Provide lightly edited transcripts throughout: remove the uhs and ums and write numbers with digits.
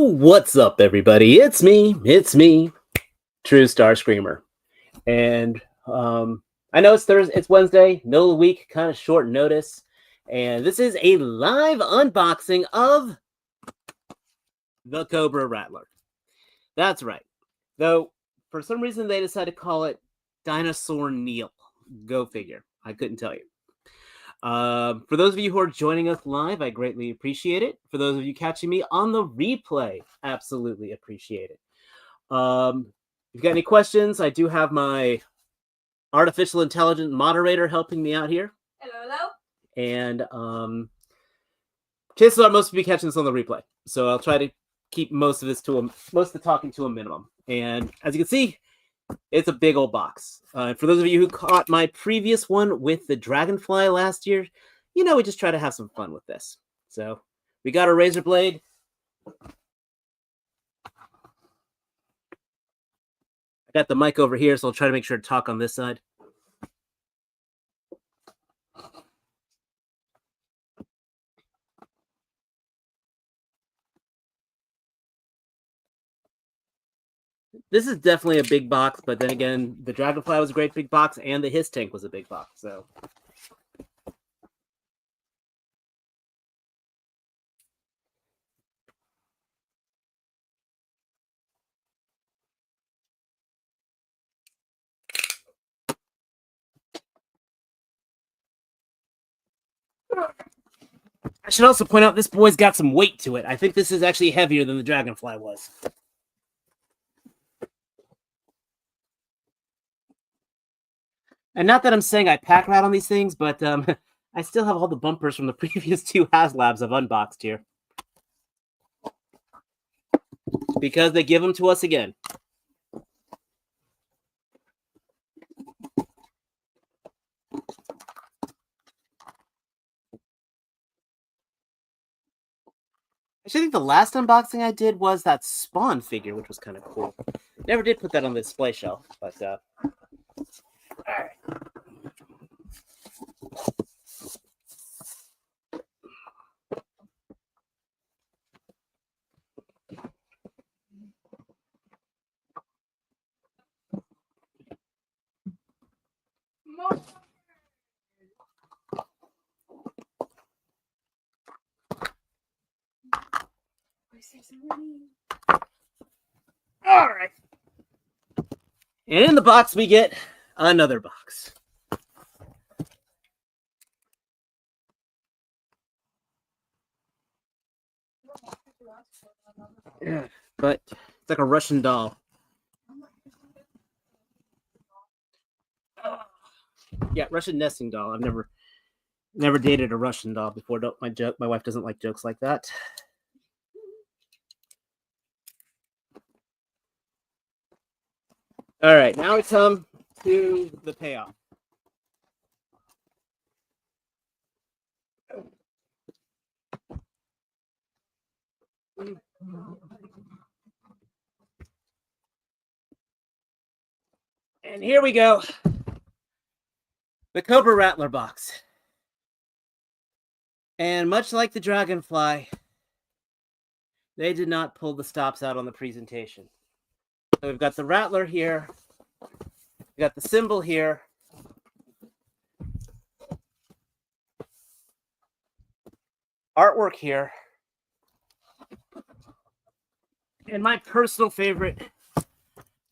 What's up, everybody? It's me, True Star Screamer. And I know it's Thursday, it's Wednesday, middle of the week, kind of short notice. And this is a live unboxing of the Cobra Rattler. That's right. Though, for some reason, they decided to call it Dinosaur Neil. Go figure. I couldn't tell you. For those of you who are joining us live, I greatly appreciate it. For those of you catching me on the replay, absolutely appreciate it. If you've got any questions, I do have my artificial intelligence moderator helping me out here. Hello. And chances are most of you catching this on the replay, so I'll try to keep most of the talking to a minimum. And as you can see, it's a big old box. For those of you who caught my previous one with the Dragonfly last year, you know we just try to have some fun with this. So we got our razor blade. I got the mic over here, so I'll try to make sure to talk on this side. This is definitely a big box, but then again, the Dragonfly was a great big box, and the Hiss Tank was a big box, so. I should also point out this boy's got some weight to it. I think this is actually heavier than the Dragonfly was. And not that I'm saying I pack rat on these things, but I still have all the bumpers from the previous two Haslabs I've unboxed here. Because they give them to us again. Actually, I think the last unboxing I did was that Spawn figure, which was kind of cool. Never did put that on the display shelf, but all right. All right. And in the box, we get another box. Yeah, but it's like a Russian doll. Yeah, Russian nesting doll. I've never dated a Russian doll before. My wife doesn't like jokes like that. All right, now we come to the payoff. And here we go. The Cobra Rattler box. And much like the Dragonfly, they did not pull the stops out on the presentation. So we've got the Rattler here. We've got the symbol here. Artwork here. And my personal favorite,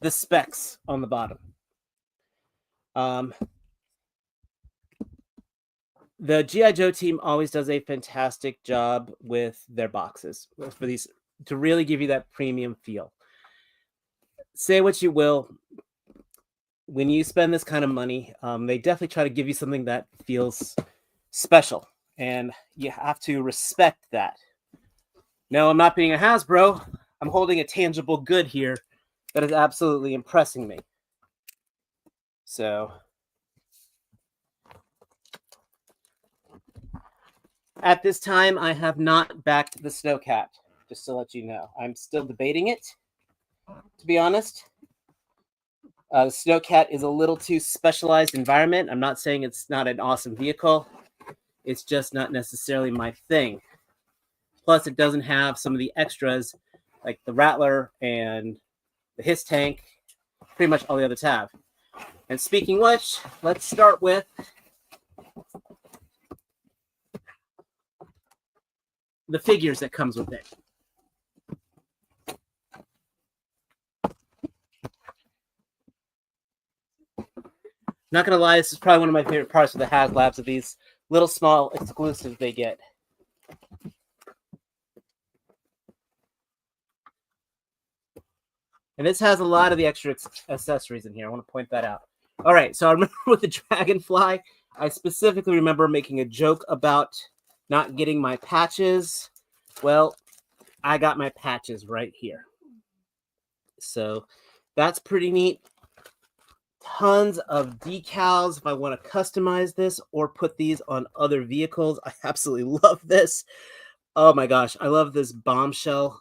the specs on the bottom. The G.I. Joe team always does a fantastic job with their boxes for these to really give you that premium feel. Say what you will, when you spend this kind of money, they definitely try to give you something that feels special, and you have to respect that. No, I'm not being a Hasbro. I'm holding a tangible good here that is absolutely impressing me. So, at this time, I have not backed the Snowcat, just to let you know. I'm still debating it, to be honest. The Snowcat is a little too specialized environment. I'm not saying it's not an awesome vehicle. It's just not necessarily my thing. Plus, it doesn't have some of the extras like the Rattler and the His tank, pretty much all the others have. And speaking which, let's start with the figures that comes with it. Not gonna lie, this is probably one of my favorite parts of the Haslabs, of these little small exclusives they get. And this has a lot of the extra accessories in here. I want to point that out. All right, so I remember with the Dragonfly, I specifically remember making a joke about not getting my patches. Well, I got my patches right here. So that's pretty neat. Tons of decals if I want to customize this or put these on other vehicles. I absolutely love this. Oh my gosh, I love this bombshell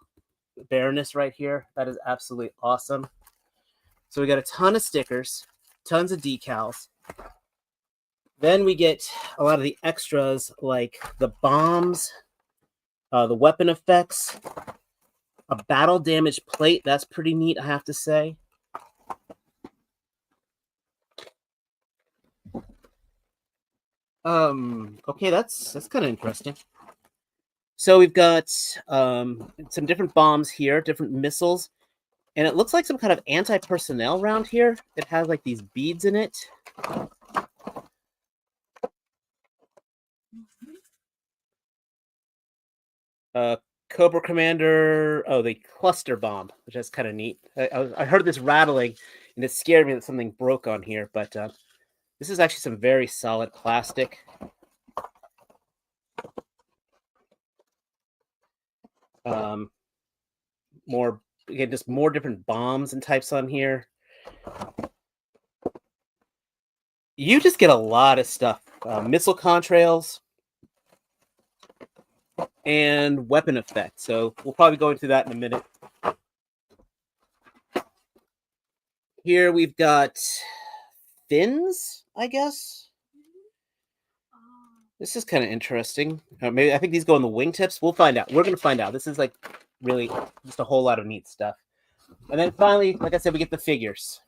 Baroness right here. That is absolutely awesome. So we got a ton of stickers, tons of decals. Then we get a lot of the extras like the bombs, the weapon effects, a battle damage plate. That's pretty neat, I have to say. Okay, that's kind of interesting. So we've got some different bombs here, different missiles, and it looks like some kind of anti-personnel round here. It has like these beads in it. Cobra Commander, the cluster bomb, which is kind of neat. I heard this rattling, and it scared me that something broke on here, but this is actually some very solid plastic. Just more different bombs and types on here. You just get a lot of stuff. Missile contrails and weapon effects. So we'll probably go into that in a minute. Here we've got fins, I guess. This is kind of interesting. Maybe I think these go on the wingtips. We'll find out. We're going to find out. This is like really just a whole lot of neat stuff. And then finally, like I said, we get the figures.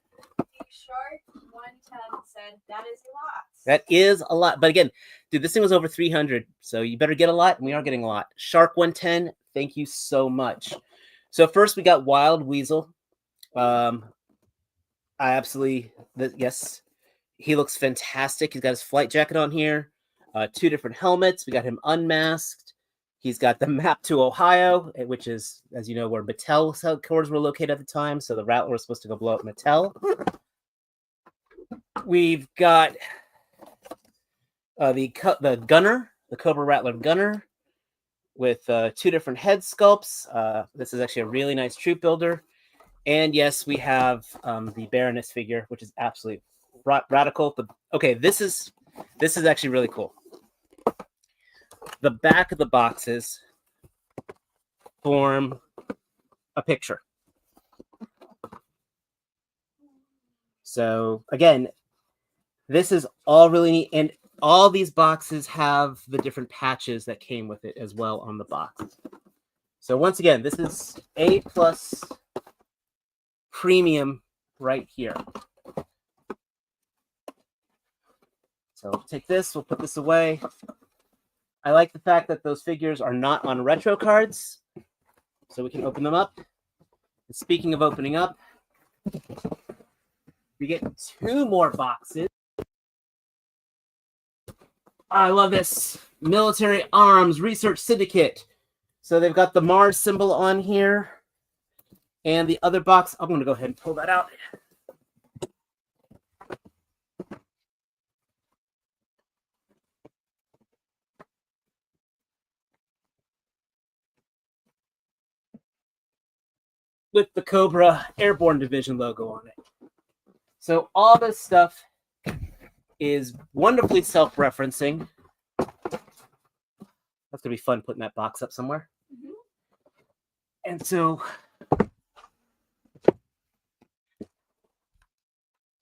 Shark 110 said that is a lot. That is a lot. But again, dude, this thing was over 300. So you better get a lot. And we are getting a lot. Shark 110, thank you so much. So first we got Wild Weasel. I absolutely, yes, he looks fantastic. He's got his flight jacket on here. 2 different helmets. We got him unmasked. He's got the map to Ohio, which is, as you know, where Mattel headquarters were located at the time. So the Rattler was supposed to go blow up Mattel. We've got the gunner, the Cobra Rattler gunner, with 2 different head sculpts. This is actually a really nice troop builder. And yes, we have the Baroness figure, which is absolutely radical. Okay, this is actually really cool. The back of the boxes form a picture. So again, this is all really neat, and all these boxes have the different patches that came with it as well on the box. So once again, this is A+ premium right here. So we'll take this, we'll put this away. I like the fact that those figures are not on retro cards, so we can open them up. And speaking of opening up, we get 2 more boxes. I love this. Military Arms Research Syndicate. So they've got the Mars symbol on here. And the other box, I'm going to go ahead and pull that out. With the Cobra Airborne Division logo on it. So all this stuff is wonderfully self-referencing. That's going to be fun putting that box up somewhere. Mm-hmm. And so,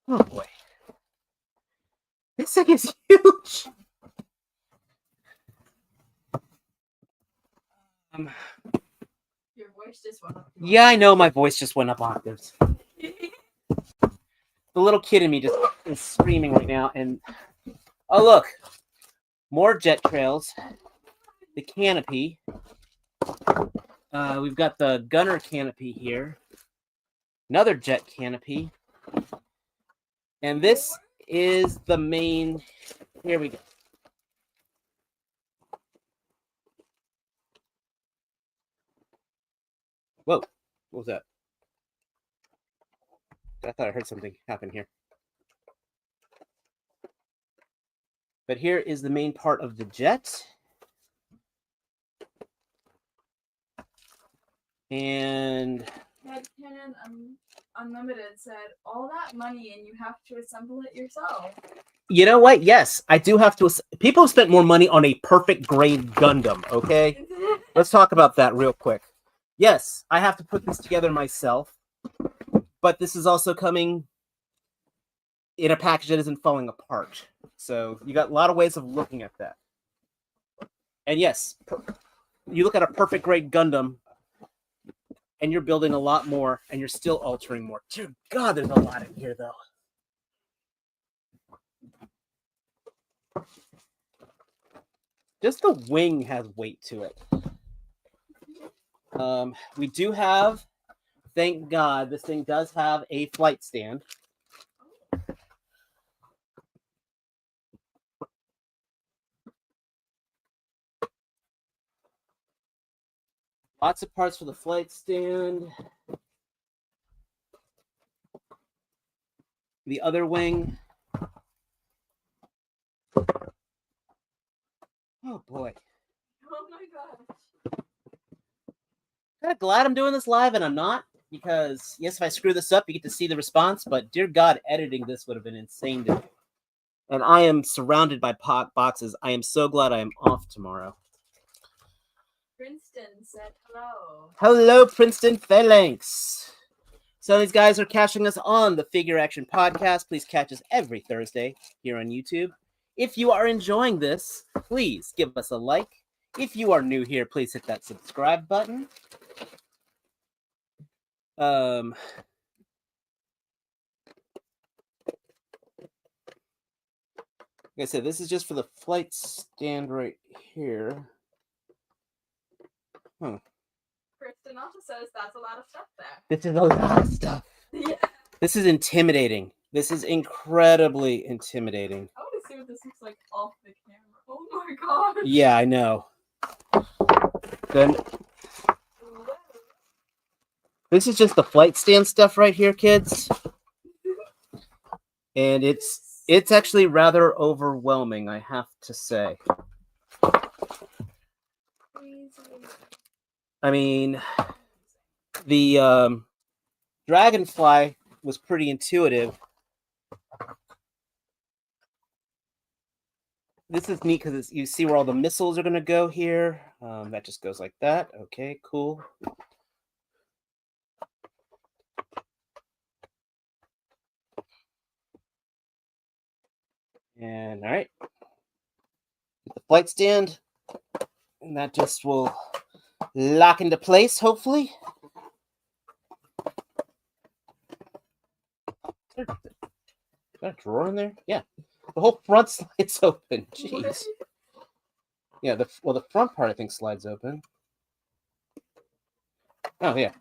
oh boy. This thing is huge. Your voice voice just went up. Yeah, I know my voice just went up octaves. The little kid in me just is screaming right now. And oh, look, more jet trails. The canopy. We've got the gunner canopy here. Another jet canopy. And this is the main. Here we go. Whoa, what was that? I thought I heard something happen here. But here is the main part of the jet. And Headcanon Unlimited said, all that money and you have to assemble it yourself. you know what? Yes, I do have to. People have spent more money on a perfect grade Gundam, okay? Let's talk about that real quick. Yes, I have to put this together myself. But this is also coming in a package that isn't falling apart. So you got a lot of ways of looking at that. And yes, you look at a perfect grade Gundam, and you're building a lot more, and you're still altering more. Dear God, there's a lot in here, though. Just the wing has weight to it. We do have, thank God, this thing does have a flight stand. Lots of parts for the flight stand. The other wing. Oh boy. Oh my gosh. Kind of glad I'm doing this live and I'm not, because yes, if I screw this up, you get to see the response, but dear God, editing this would have been insane to do. And I am surrounded by boxes. I am so glad I am off tomorrow. Princeton said hello. Hello, Princeton Phalanx. So these guys are catching us on the Figure Action Podcast. Please catch us every Thursday here on YouTube. If you are enjoying this, please give us a like. If you are new here, please hit that subscribe button. Like I said, this is just for the flight stand right here. Kristen also says that's a lot of stuff there. This is a lot of stuff. Yeah. This is intimidating. This is incredibly intimidating. I want to see what this looks like off the camera. Oh my god. Yeah, I know. Then this is just the flight stand stuff right here, kids. And it's actually rather overwhelming, I have to say. I mean, the Dragonfly was pretty intuitive. This is neat because you see where all the missiles are going to go here. That just goes like that. Okay, cool. And all right, get the flight stand, and that just will lock into place, hopefully. Is there a drawer in there? Yeah, the whole front slides open. Jeez. Yeah, the front part I think slides open. Oh yeah.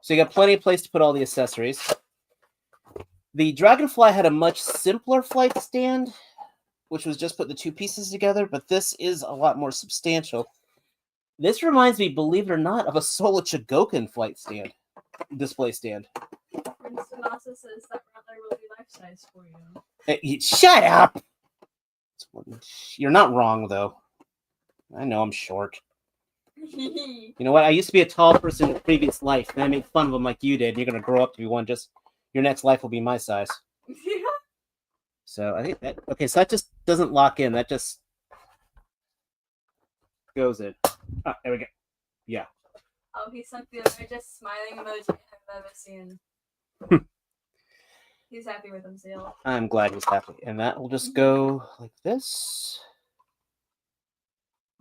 So you got plenty of place to put all the accessories. The Dragonfly had a much simpler flight stand, which was just put the two pieces together, but this is a lot more substantial. This reminds me, believe it or not, of a Sola Chogokin flight stand, display stand. Princeton also says that Rattler will be life-size for you. Hey, shut up! You're not wrong, though. I know I'm short. You know what? I used to be a tall person in a previous life, and I made fun of them like you did, and you're going to grow up to be one. Just your next life will be my size. Yeah. So I think that, okay, so that just doesn't lock in. That just goes in. Oh, there we go. Yeah. Oh, he sent the largest smiling emoji I've ever seen. He's happy with himself. I'm glad he's happy. And that will just go like this.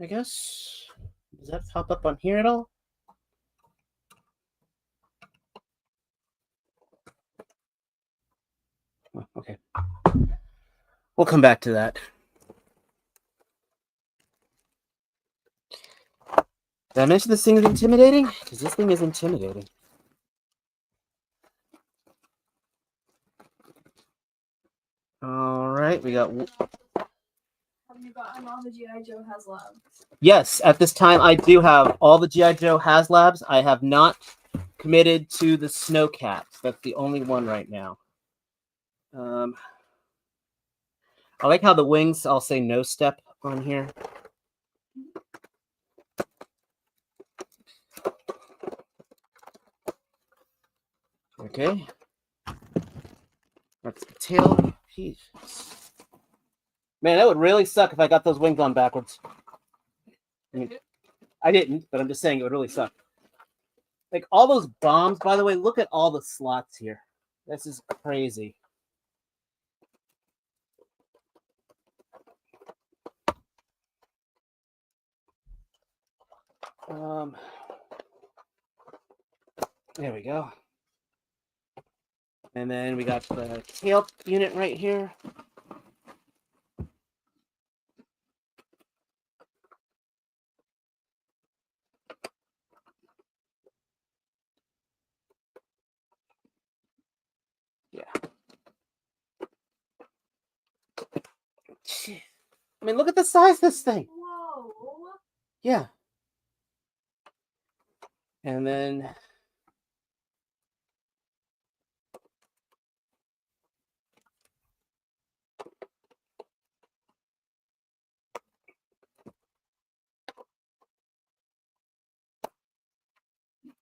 I guess. Does that pop up on here at all? Okay. We'll come back to that. Did I mention this thing is intimidating? Because this thing is intimidating. All right, we got. Have you gotten all the G.I. Joe Haslabs? Yes, at this time I do have all the G.I. Joe Haslabs. I have not committed to the Snowcats. That's the only one right now. I like how the wings, I'll say no step on here. Okay. That's the tail piece. Man, that would really suck if I got those wings on backwards. I mean, I didn't, but I'm just saying it would really suck. Like all those bombs, by the way, look at all the slots here. This is crazy. There we go. And then we got the tail unit right here. Yeah. I mean, look at the size of this thing. Whoa. Yeah. And then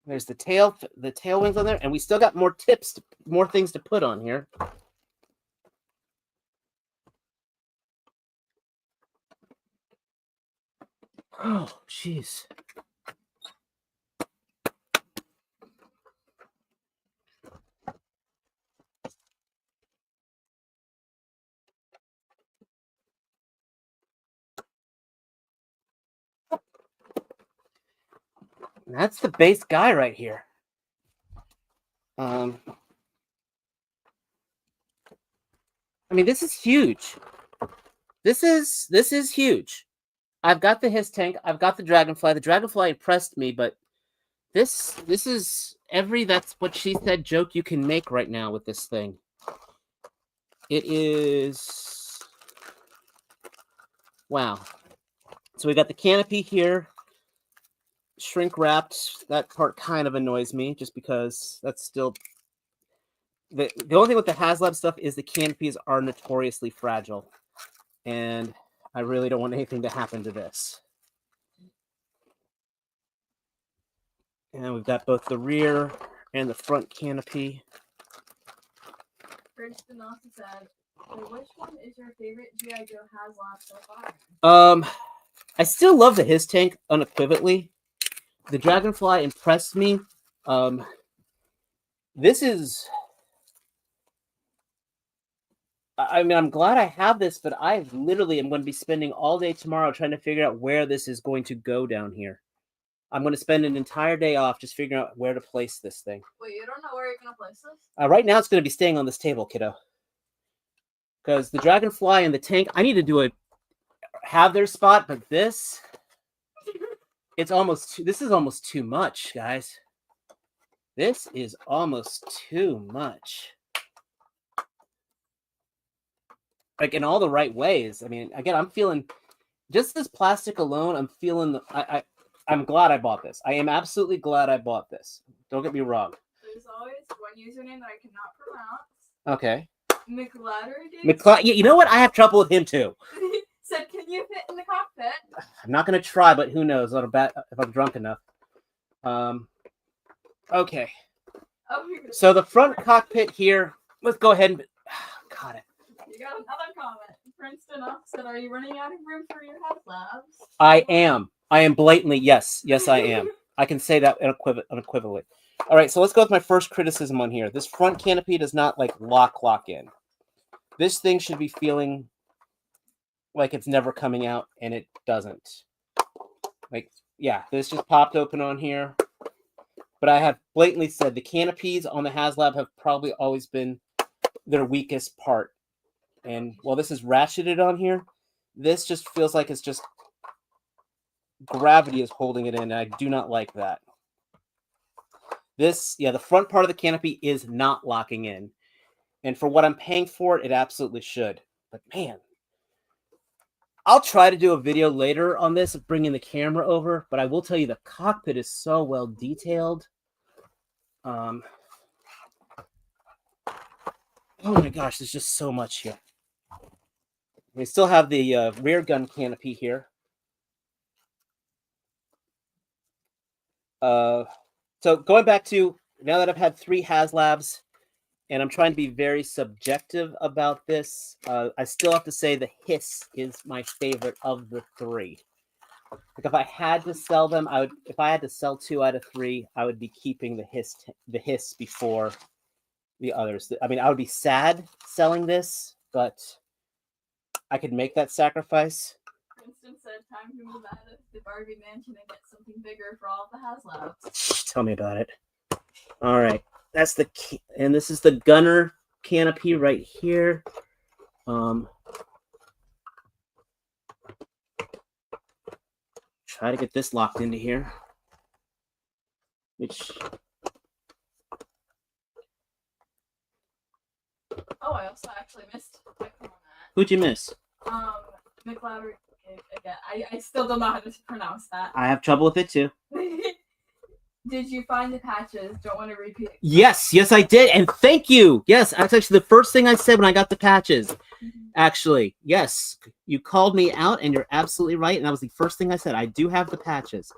there's the tail wings on there, and we still got more tips, more things to put on here. Oh, jeez. That's the base guy right here. I mean, this is huge. This is huge. I've got the Hiss tank. I've got the Dragonfly. The Dragonfly impressed me, but this is every that's what she said joke you can make right now with this thing. It is wow. So we got the canopy here, shrink wrapped. That part kind of annoys me just because that's still the only thing with the Haslab stuff is the canopies are notoriously fragile, and I really don't want anything to happen to this. And we've got both the rear and the front canopy. Princeton also said, so which one is your favorite G.I. Joe Haslab so far? I still love the Hiss tank unequivocally. The Dragonfly impressed me. This is... I mean, I'm glad I have this, but I literally am going to be spending all day tomorrow trying to figure out where this is going to go down here. I'm going to spend an entire day off just figuring out where to place this thing. Wait, you don't know where you're going to place this? Right now, it's going to be staying on this table, kiddo. Because the Dragonfly and the tank, I need to have their spot, but this, this is almost too much, guys. This is almost too much. Like in all the right ways. I mean, again, I'm feeling just this plastic alone. I'm feeling I'm glad I bought this. I am absolutely glad I bought this. Don't get me wrong. There's always one username that I cannot pronounce. Okay. McLattery. You know what? I have trouble with him too. Said, can you fit in the cockpit? I'm not gonna try, but who knows? If I'm drunk enough. Okay. So the front cockpit here. Let's go ahead and got it. You got another comment. Princeton said, are you running out of room for your Haslabs? I am. I am blatantly, yes. Yes, I am. I can say that unequivocally. All right, so let's go with my first criticism on here. This front canopy does not like lock in. This thing should be feeling like it's never coming out, and it doesn't. Like, yeah, this just popped open on here. But I have blatantly said the canopies on the Haslab have probably always been their weakest part. And while this is ratcheted on here, this just feels like it's just gravity is holding it in. And I do not like that. This, yeah, the front part of the canopy is not locking in. And for what I'm paying for it, it absolutely should. But man, I'll try to do a video later on this of bringing the camera over. But I will tell you, the cockpit is so well detailed. Oh my gosh, there's just so much here. We still have the rear gun canopy here. So going back to, now that I've had 3 Haslabs, and I'm trying to be very subjective about this, I still have to say the Hiss is my favorite of the 3. Like if I had to sell them, I would. If I had to sell 2 out of 3, I would be keeping the Hiss before the others. I mean, I would be sad selling this, but I could make that sacrifice. Winston said, "Time to move out of the Barbie mansion and get something bigger for all of the Haslabs." Tell me about it. All right, that's the key, and this is the gunner canopy right here. Try to get this locked into here. Which, oh, I also actually missed on that. Who'd you miss? McLeod. Again, I still don't know how to pronounce that. I have trouble with it too. Did you find the patches? Don't want to repeat it. Yes, I did, and thank you. Yes, that's actually the first thing I said when I got the patches. Actually, yes, you called me out, and you're absolutely right. And that was the first thing I said. I do have the patches,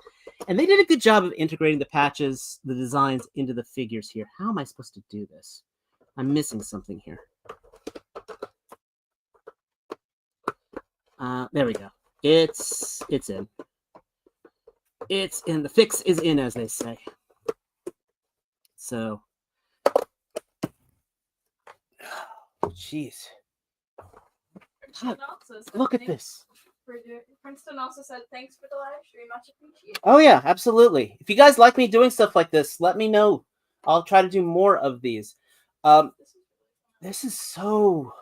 and they did a good job of integrating the patches, the designs into the figures here. How am I supposed to do this? I'm missing something here. There we go. It's in. It's in. The fix is in, as they say. So, jeez. Look at this. Princeton also said, "Thanks for the live stream. Much appreciated." Oh yeah, absolutely. If you guys like me doing stuff like this, let me know. I'll try to do more of these. This is so.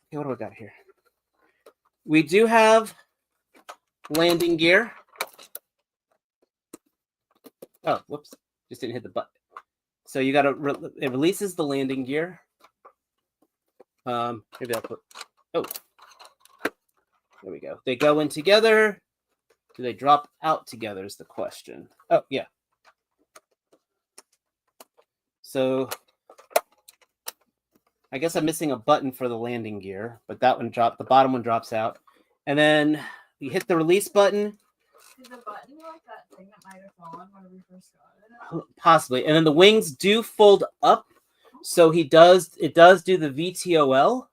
Okay, what do we got here? We do have landing gear. Oh, whoops. Just didn't hit the button. So you got to, it releases the landing gear. Maybe I'll put, oh, there we go. They go in together. Do they drop out together is the question. Oh, yeah. So I guess I'm missing a button for the landing gear, but that one dropped, the bottom one drops out. And then you hit the release button. Did the button like that thing that might have fallen when we first got it? Possibly. And then the wings do fold up. So it does do the VTOL,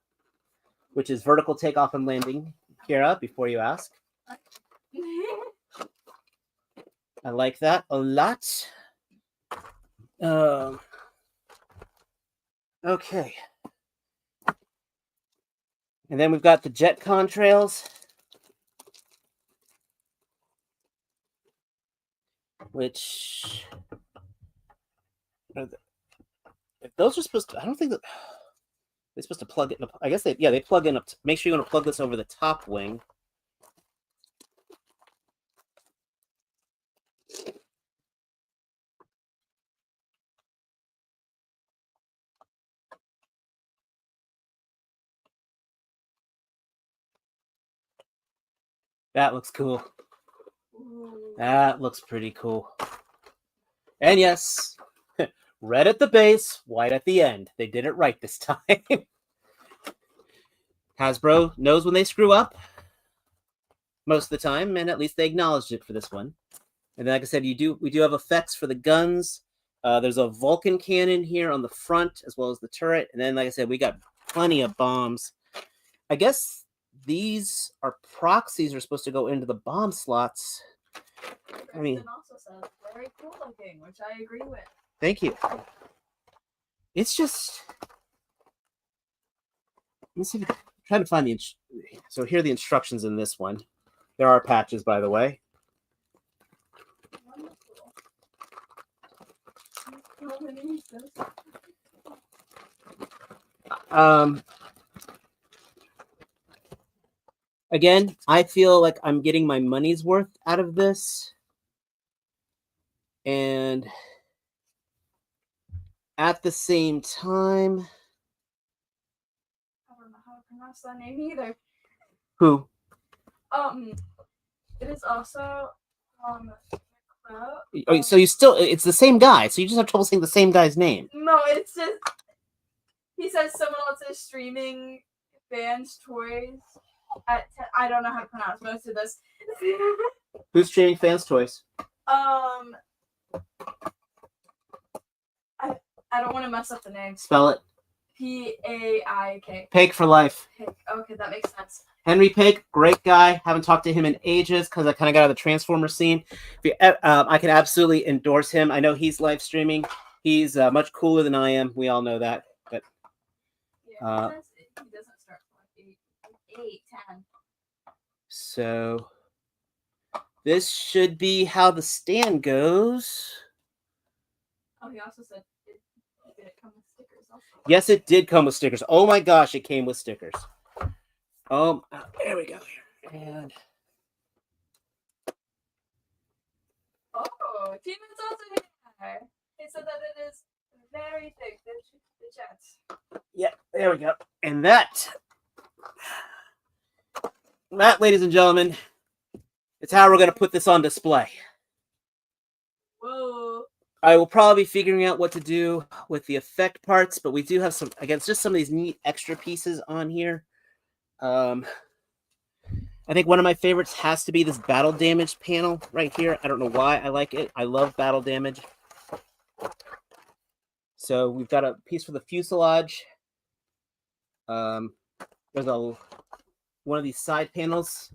which is vertical takeoff and landing. Kira, before you ask. I like that a lot. Okay. And then we've got the jet contrails, which those are supposed to, I don't think that they're supposed to plug it in. I guess they plug in up. Make sure you want to plug this over the top wing. That looks cool. Ooh. That looks pretty cool. And yes, red at the base, white at the end. They did it right this time. Hasbro knows when they screw up most of the time, and at least they acknowledged it for this one. And then, like I said, we do have effects for the guns. There's a Vulcan cannon here on the front, as well as the turret. And then, like I said, we got plenty of bombs. I guess these are proxies are supposed to go into the bomb slots. I mean, also says very cool looking, which I agree with. Thank you. It's just, let's see. Try to find the. So here are the instructions in this one. There are patches, by the way. Again, I feel like I'm getting my money's worth out of this. And at the same time... I don't know how to pronounce that name either. Who? It is also So you still... It's the same guy, so you just have trouble saying the same guy's name. No, it's just... He says someone else is streaming Fans Toys at I don't know how to pronounce most of this. Who's streaming Fans Toys? I don't want to mess up the name. Spell it. Paik. Paik for life. Paik. Okay, that makes sense. Henry Paik, great guy. Haven't talked to him in ages because I kind of got out of the Transformer scene. I can absolutely endorse him. I know he's live streaming. He's much cooler than I am. We all know that. But yeah, he doesn't start till 8, 10. So this should be how the stand goes. Oh, he also said did it come with stickers also? Yes, it did come with stickers. Oh my gosh, it came with stickers. There we go. And Timon's also here. He said that it is very thick. The chest. Yeah, there we go. And that, ladies and gentlemen, is how we're going to put this on display. Whoa. I will probably be figuring out what to do with the effect parts, but we do have some, again, just some of these neat extra pieces on here. I think one of my favorites has to be this battle damage panel right here. I don't know why I like it. I love battle damage. So we've got a piece for the fuselage. There's one of these side panels.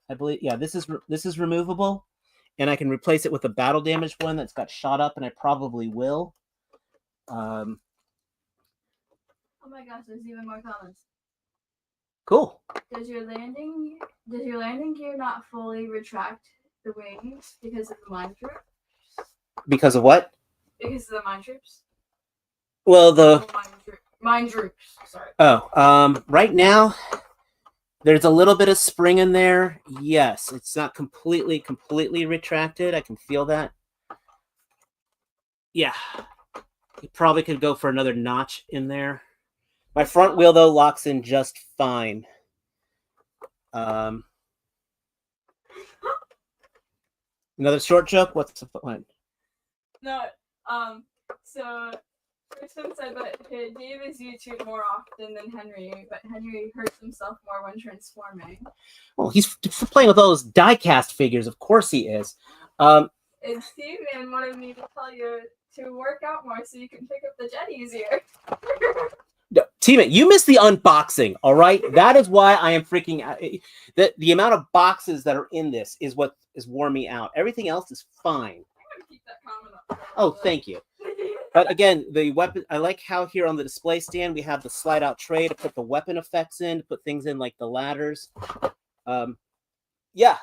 I believe, yeah, this is removable, and I can replace it with a battle damage one that's got shot up, and I probably will. Oh my gosh, there's even more comments. Cool. Does your landing gear not fully retract the wings because of the mine troops? Because of what? Because of the mine troops. Well, the mine troops. Sorry. Oh, right now there's a little bit of spring in there. Yes, it's not completely retracted. I can feel that. Yeah, you probably could go for another notch in there. My front wheel, though, locks in just fine. Another short joke? What's the point? No, so Kristen said that Dave is YouTube more often than Henry, but Henry hurts himself more when transforming. Well, he's playing with all those die-cast figures. Of course he is. And Steven wanted me to tell you to work out more so you can pick up the jet easier. No, teammate, you missed the unboxing, all right? That is why I am freaking out. The amount of boxes that are in this is what is warming me out. Everything else is fine. I'm going to keep that comment up. Oh, thank you. But again, the weapon, I like how here on the display stand, we have the slide out tray to put the weapon effects in, to put things in like the ladders. Yeah,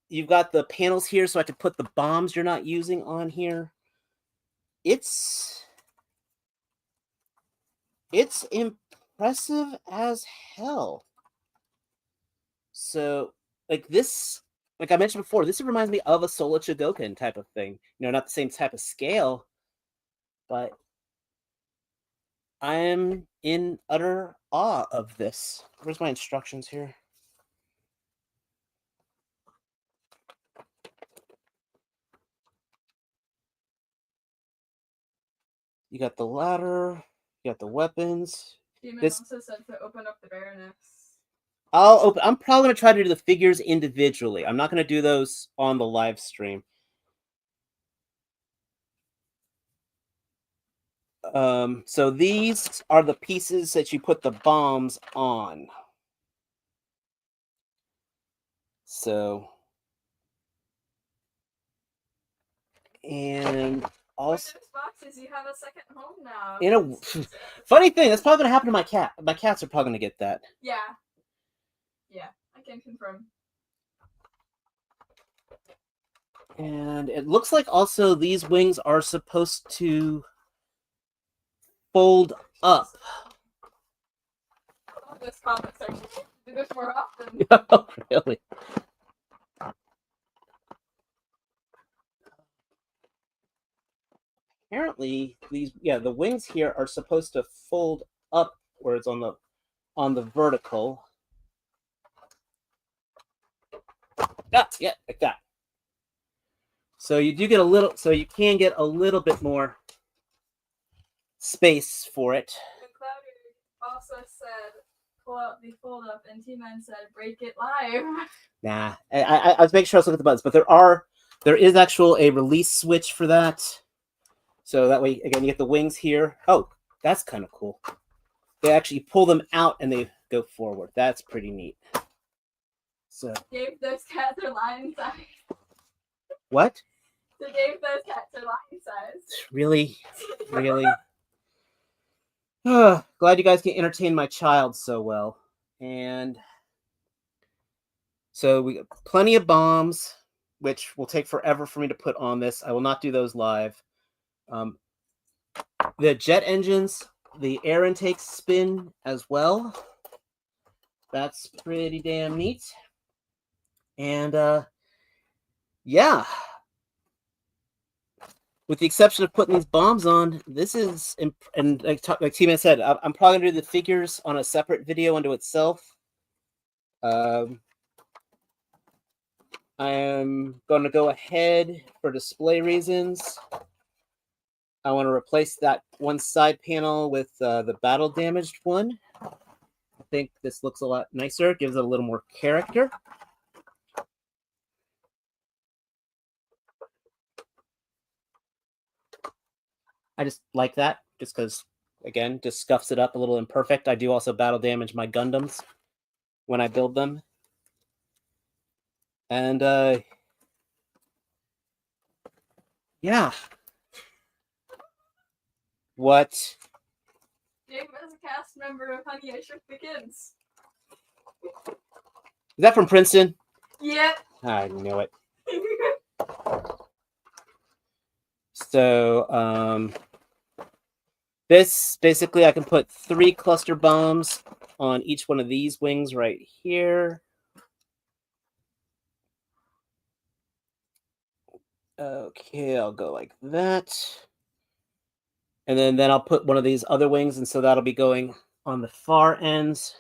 you've got the panels here, so I can put the bombs you're not using on here. It's impressive as hell. So, like this, like I mentioned before, this reminds me of a Sola Chogokin type of thing. You know, not the same type of scale, but I am in utter awe of this. Where's my instructions here? You got the ladder, you got the weapons. This also said to open up the Baroness. I'm probably gonna try to do the figures individually. I'm not gonna do those on the live stream. So these are the pieces that you put the bombs on. So, and also, with those boxes, you have a second home now. Funny thing, that's probably gonna happen to my cat. My cats are probably gonna get that. Yeah, I can confirm. And it looks like also these wings are supposed to fold up. this comment section. Do this more often. Oh, really? Apparently, the wings here are supposed to fold upwards on the vertical. Yeah, like that. So you do get you can get a little bit more space for it. And Cloudy also said, pull out the fold up, and T-Man said, break it live. Nah, I was making sure I was looking at the buttons, but there is a release switch for that. So that way, again, you get the wings here. Oh, that's kind of cool. They actually pull them out and they go forward. That's pretty neat. So Dave, those cats are lion size. What? So Dave, those cats are lion size. Really? Really? Glad you guys can entertain my child so well. And so we got plenty of bombs, which will take forever for me to put on this. I will not do those live. The jet engines, the air intakes spin as well. That's pretty damn neat. And yeah, with the exception of putting these bombs on, this is, and like T-Man said, I'm probably going to do the figures on a separate video unto itself. I am going to go ahead for display reasons. I want to replace that one side panel with the battle damaged one. I think this looks a lot nicer, gives it a little more character. I just like that, just because, again, just scuffs it up a little imperfect. I do also battle damage my Gundams when I build them. And, yeah. What? Dave is a cast member of Honey, I Shrunk the Kids. Is that from Princeton? Yep. I knew it. So, this, basically, I can put 3 cluster bombs on each one of these wings right here. Okay, I'll go like that. And then I'll put one of these other wings, and so that'll be going on the far ends.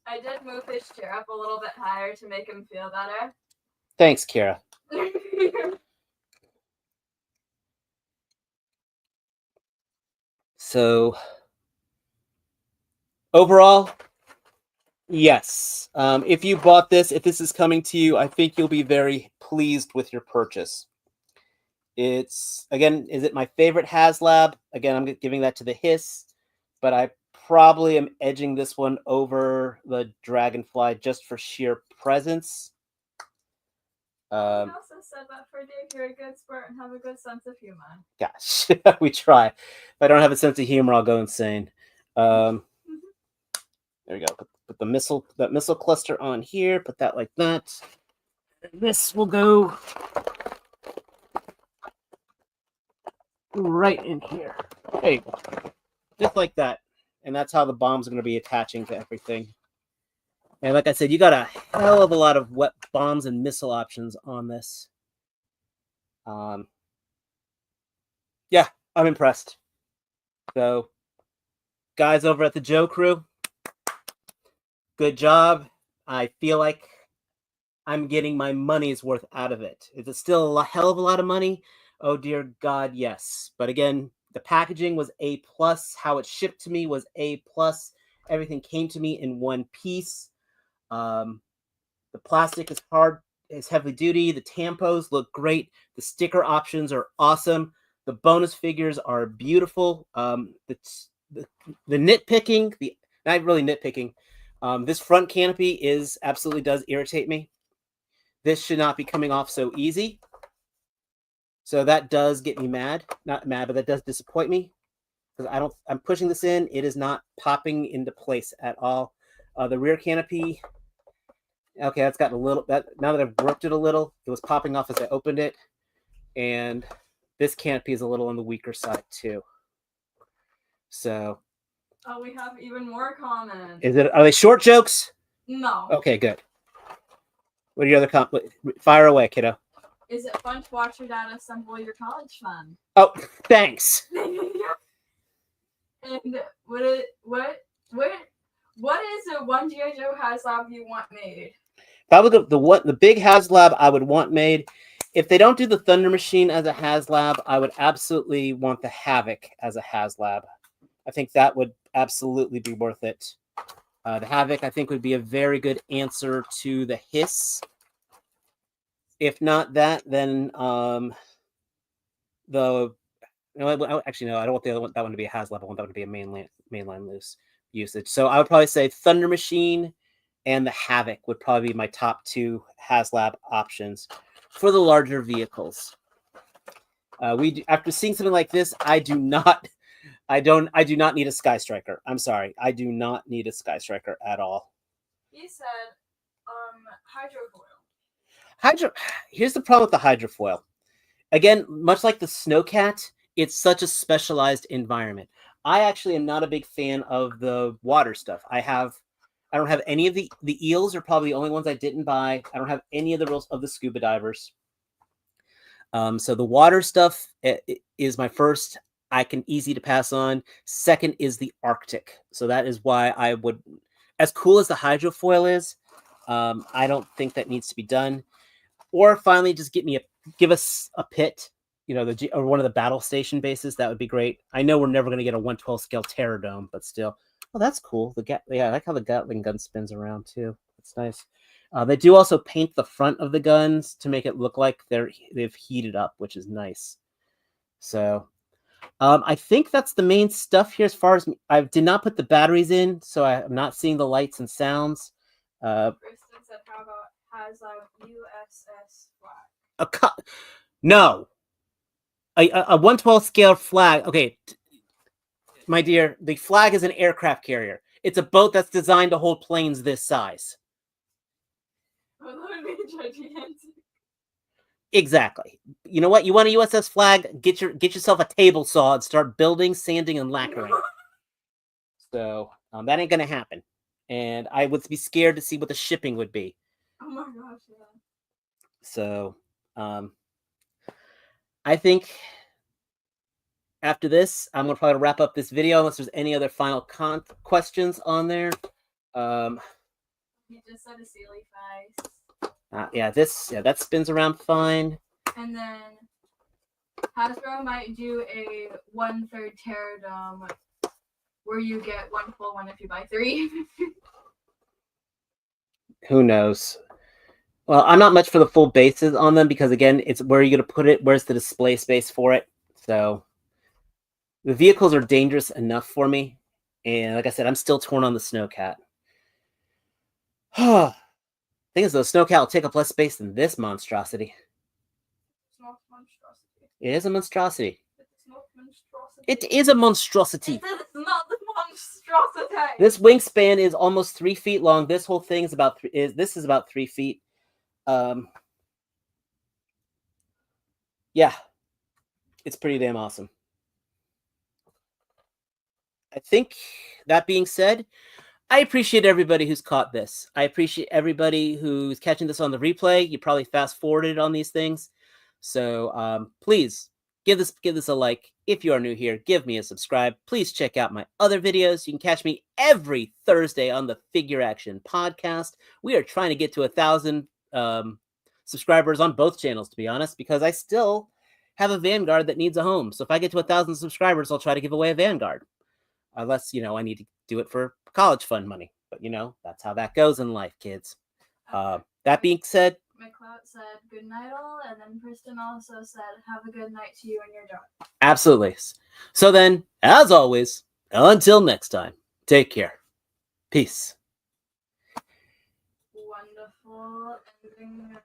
I did move his chair up a little bit higher to make him feel better. Thanks, Kara. So, overall, yes. If you bought this, if this is coming to you, I think you'll be very pleased with your purchase. It's, again, is it my favorite Haslab? Again, I'm giving that to the Hiss, but I probably am edging this one over the Dragonfly just for sheer presence. He also said that for Dave, you're a good sport and have a good sense of humor. Gosh, we try. If I don't have a sense of humor, I'll go insane. There we go. Put that missile cluster on here. Put that like that. This will go right in here. There you go. Just like that. And that's how the bombs are going to be attaching to everything. And like I said, you got a hell of a lot of wet bombs and missile options on this. Yeah, I'm impressed. So, guys over at the Joe Crew, good job. I feel like I'm getting my money's worth out of it. Is it still a hell of a lot of money? Oh, dear God, yes. But again, the packaging was A+. How it shipped to me was A+. Everything came to me in one piece. The plastic is hard, is heavy duty. The tampos look great. The sticker options are awesome. The bonus figures are beautiful. The nitpicking, not really nitpicking. This front canopy absolutely does irritate me. This should not be coming off so easy. So that does get me mad. Not mad, but that does disappoint me. Because I'm pushing this in. It is not popping into place at all. The rear canopy, okay, that's gotten a little, now that I've worked it a little, it was popping off as I opened it. And this canopy is a little on the weaker side too. So Oh, we have even more comments. Are they short jokes? No. Okay, good. What are your other fire away, kiddo? Is it fun to watch your dad assemble your college fund? Oh, thanks. And what is the one G.I. Joe Haslab you want made? Probably the big Haslab I would want made. If they don't do the Thunder Machine as a Haslab, I would absolutely want the Havoc as a Haslab. I think that would absolutely be worth it. The Havoc, I think, would be a very good answer to the Hiss. If not that, then actually, no, I don't want that one to be a Haslab. I want that one to be a mainline loose usage. So I would probably say Thunder Machine and the Havoc would probably be my top two Haslab options for the larger vehicles. After seeing something like this, I do not need a Sky Striker. I'm sorry, I do not need a Sky Striker at all. He said, hydrofoil. Here's the problem with the hydrofoil. Again, much like the Snowcat, it's such a specialized environment. I actually am not a big fan of the water stuff. I don't have any of the eels are probably the only ones I didn't buy. I don't have any of the rules of the scuba divers. So the water stuff is my first. I can easy to pass on. Second is the Arctic. So that is why I would, as cool as the hydrofoil is, I don't think that needs to be done. Or finally, just give us a pit, or one of the battle station bases. That would be great. I know we're never going to get a 1/12 scale Terradome, but still. Oh, that's cool. I like how the Gatling gun spins around too. That's nice. They do also paint the front of the guns to make it look like they've heated up, which is nice. So I think that's the main stuff here. As far as I did not put the batteries in, so I'm not seeing the lights and sounds. Kristen said, "How about Haslab USS flag?" No, a 1/12 scale flag. Okay, my dear, the flag is an aircraft carrier. It's a boat that's designed to hold planes this size. Exactly. You know what? You want a USS flag? Get yourself a table saw and start building, sanding, and lacquering. So that ain't gonna happen. And I would be scared to see what the shipping would be. Oh my gosh, yeah. So I think after this, I'm gonna probably wrap up this video unless there's any other final questions on there. He just said a silly face. That spins around fine. And then Hasbro might do a 1/3 Terradome where you get one full one if you buy 3. Who knows? Well, I'm not much for the full bases on them because, again, it's where are you going to put it? Where's the display space for it? So the vehicles are dangerous enough for me. And like I said, I'm still torn on the Snowcat. Thing is, though, Snowcat will take up less space than this monstrosity. It's not a monstrosity. It is a monstrosity. It's not monstrosity. It is a monstrosity. It is not the monstrosity. This wingspan is almost 3 feet long. This whole thing is about this is about 3 feet. Yeah, it's pretty damn awesome. I think that being said, I appreciate everybody who's caught this. I appreciate everybody who's catching this on the replay. You probably fast forwarded on these things. So please give this a like. If you are new here, give me a subscribe. Please check out my other videos. You can catch me every Thursday on the Figure Action podcast. We are trying to get to 1,000 subscribers on both channels, to be honest, because I still have a Vanguard that needs a home. So if I get to 1,000 subscribers, I'll try to give away a Vanguard. Unless, I need to do it for college fund money. But, that's how that goes in life, kids. That being said, McLeod said good night all, and then Kristen also said have a good night to you and your dog. Absolutely. So then, as always, until next time, take care. Peace. Wonderful ending.